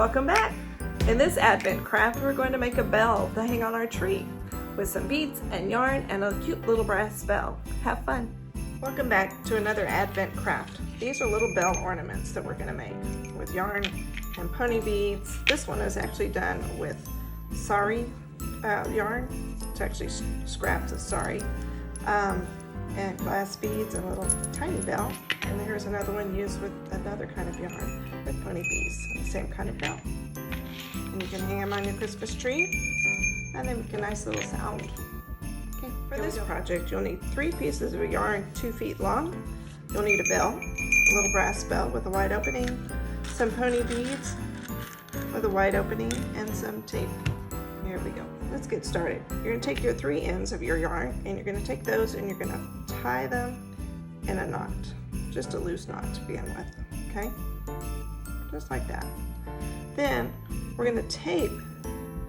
Welcome back! In this Advent craft, we're going to make a bell to hang on our tree with some beads and yarn and a cute little brass bell. Have fun! Welcome back to another Advent craft. These are little bell ornaments that we're going to make with yarn and pony beads. This one is actually done with sari yarn. It's actually scraps of sari. And glass beads and a little tiny bell. And here's another one used with another kind of yarn with pony beads and the same kind of bell. And you can hang them on your Christmas tree and they make a nice little sound. Okay, for this project you'll need 3 pieces of yarn 2 feet long. You'll need a bell, a little brass bell with a wide opening, some pony beads with a wide opening, and some tape. Here we go. Let's get started. You're going to take your 3 ends of your yarn and you're going to take those and you're going to tie them in a knot. Just a loose knot to begin with, okay? Just like that. Then we're going to tape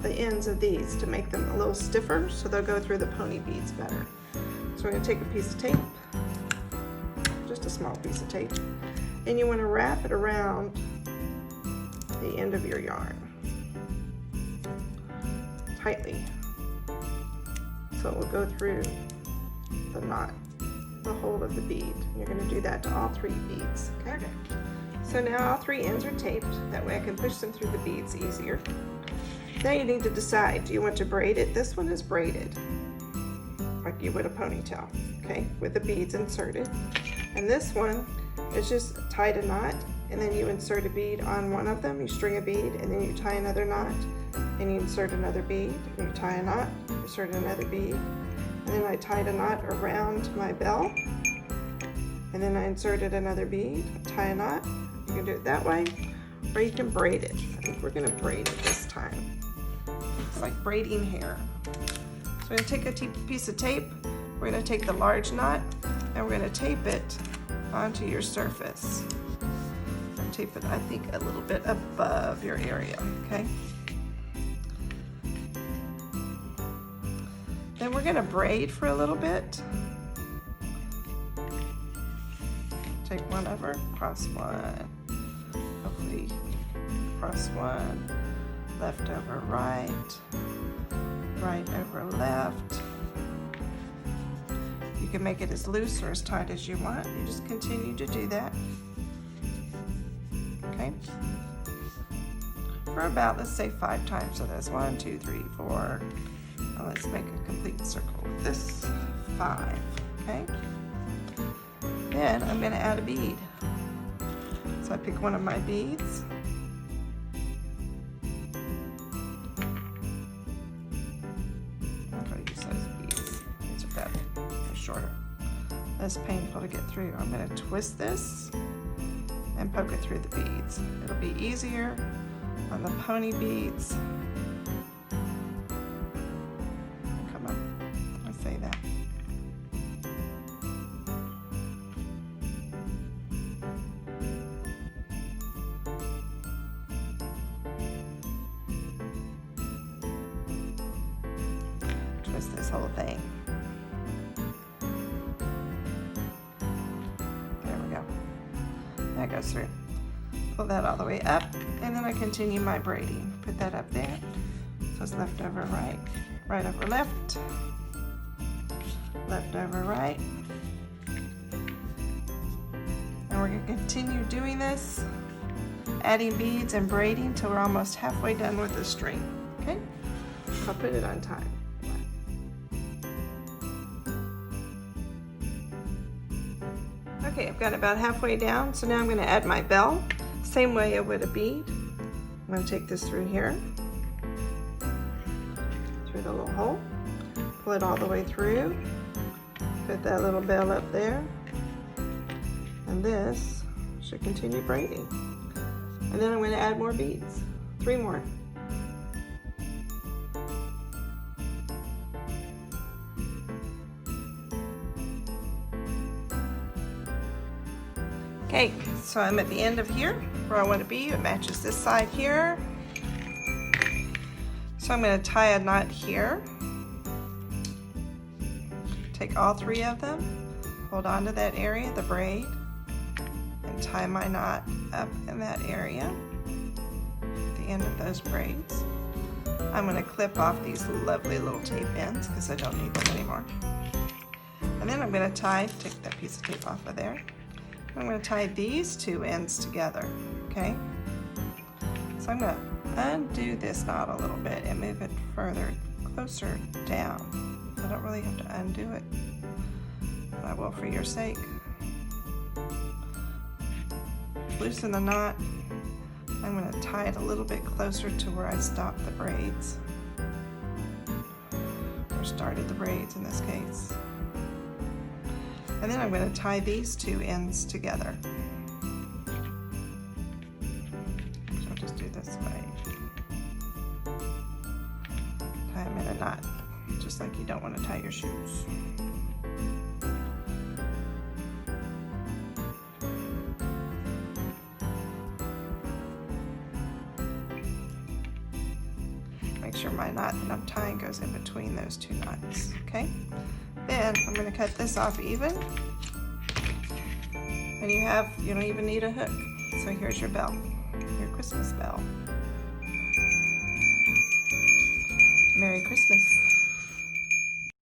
the ends of these to make them a little stiffer so they'll go through the pony beads better. So we're going to take a piece of tape, just a small piece of tape, and you want to wrap it around the end of your yarn tightly so it will go through the knot, the hole of the bead. You're going to do that to all 3 beads. Okay. So now all 3 ends are taped. That way I can push them through the beads easier. Now you need to decide, do you want to braid it? This one is braided like you would a ponytail, okay, with the beads inserted. And this one is just tied a knot, and then you insert a bead on one of them. You string a bead and then you tie another knot, and you insert another bead, and you tie a knot, insert another bead, and then I tied a knot around my bell, and then I inserted another bead, tie a knot. You can do it that way, or you can braid it. I think we're going to braid it this time. It's like braiding hair. So we're going to take a piece of tape, we're going to take the large knot, and we're going to tape it onto your surface. Tape it, I think, a little bit above your area, okay? Then we're going to braid for a little bit. Take one over, cross one, hopefully cross one, left over right, right over left. You can make it as loose or as tight as you want. You just continue to do that. Okay, for about, let's say 5 times. So that's 1, 2, 3, 4. Now let's make a complete circle with this. 5. Okay. Then I'm going to add a bead. So I pick one of my beads. I'm going to use those beads. These are better. They're shorter. Less painful to get through. I'm going to twist this and poke it through the beads. It'll be easier on the pony beads. Come on, I say that. Twist this whole thing. That goes through. Pull that all the way up, and then I continue my braiding. Put that up there. So it's left over right, right over left, left over right. And we're going to continue doing this, adding beads and braiding till we're almost halfway done with the string. Okay? I'll put it on time. Okay, I've got about halfway down, so now I'm going to add my bell, same way I would a bead. I'm going to take this through here, through the little hole, pull it all the way through, put that little bell up there, and this should continue braiding. And then I'm going to add more beads, 3 more. Okay, so I'm at the end of here where I want to be. It matches this side here. So I'm going to tie a knot here. Take all 3 of them, hold on to that area, the braid, and tie my knot up in that area. end of those braids. I'm going to clip off these lovely little tape ends because I don't need them anymore. And then I'm going to take that piece of tape off of there. I'm going to tie these two ends together, okay? So I'm going to undo this knot a little bit and move it closer down. I don't really have to undo it, but I will for your sake. Loosen the knot. I'm going to tie it a little bit closer to where I stopped the braids, or started the braids in this case. And then I'm going to tie these two ends together. So I'll just do this way. Tie them in a knot, just like you don't want to tie your shoes. Make sure my knot that I'm tying goes in between those two knots, okay? Then I'm going to cut this off even, and you don't even need a hook. So here's your bell, your Christmas bell. Merry Christmas.